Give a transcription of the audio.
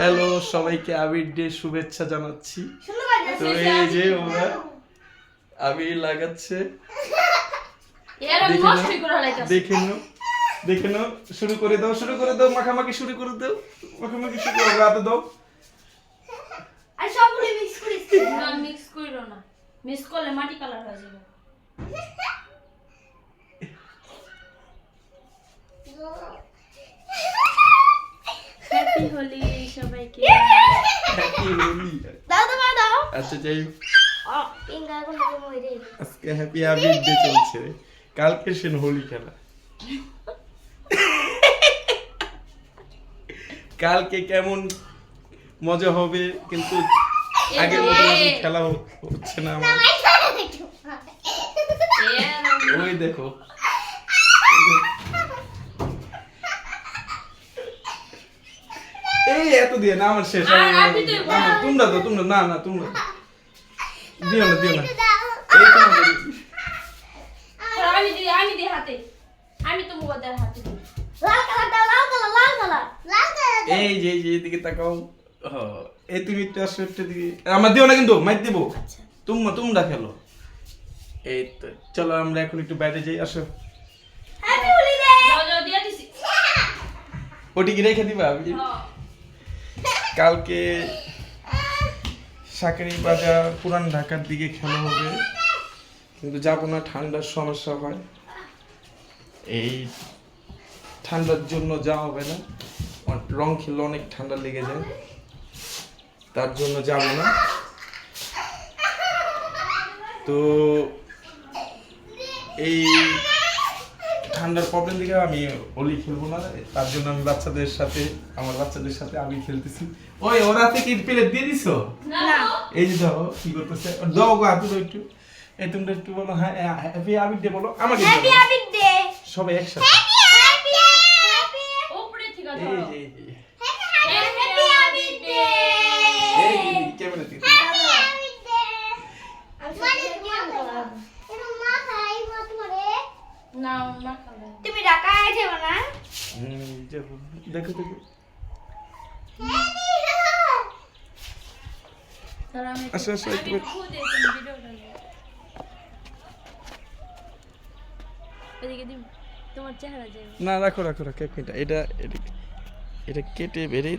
Hello সবাইকে আবির day শুভেচ্ছা জানাচ্ছি। তো এই যে ওরা আবির লাগাচ্ছে, দেখে নাও শুরু করে দাও, মাখামাখি শুরু করে দাও, মাখামাখি শুরু করে রাতে দাও। আর সবগুলো মিক্স করিস না, মিক্স কইরো না, মিক্স করলে মাটি কালার হয়ে যাবে। হ্যাপি হোলি সবাইকে। হ্যাপি হোলি। দাও দাও আচ্ছা যাই, পিঙ্গা কোন মইরে আজকে হ্যাপি আবির ডে চলছে, কালকে সেন হোলি খেলা। কালকে কেমন মজা হবে, কিন্তু আগের মতো খেলা হচ্ছে না আমার। ওই দেখো এই এত দিয়ে না আমার শেষ। তোমরা তো তোমরা না তোমরা দিও না এই তোমাদের আমি দি হাতে, আমি তো মুবাদের হাতে দিই। লাল কালার দাও, লাল কালার এই যে এদিকে তাকাও। এই তুমি একটু আসো, একটু দিকে আমার দিও না কিন্তু মাইর দিব। আচ্ছা তোমরা খেলো। এই তো চলো আমরা এখন একটু বাইরে যাই, আসো। হ্যাপি হোলি ডে যাও দিয়া দিছি। ওটি কি রেখে দিবা? কালকে সাকারি বাজার পুরান ঢাকার দিকে খেলা হবে, কিন্তু যাবো না, ঠান্ডার সমস্যা হয়, এই ঠান্ডার জন্য যাওয়া হবে না। রং খেলে অনেক ঠান্ডা লেগে যায়, তার জন্য যাবো না। তো এই ঠান্ডার প্রবলেম দিকে আমি হোলি খেলবো না, তার জন্য আমি আমার বাচ্চাদের সাথে আমি খেলতেছি। ওই ওরা থেকে প্লেট দিয়ে দিছো? না এই যে দাও কি করতেছে, দাও গো হাতে দাও একটু। এই তোমরা একটু বলো, হ্যাঁ হ্যাপি আবির ডে বলো আমাকে, হ্যাপি আবির ডে সবাই একসাথে। হ্যাপি উপরে থেকে এই ধরো। যে হ্যাপি আবির ডে এই ক্যামেরা দিকে আবির ডে মা খাই মা তোমারে না না খাবে। তুমি ঢাকায় যাবে না? দেখো দেখো তাহলে আমি আসো, একটু খুদে তুমি ভিডিওটা নাও। এদিকে দিন তোমার চেহারা যাবে। না রাখো এক মিনিট, এটা কেটে বেরেই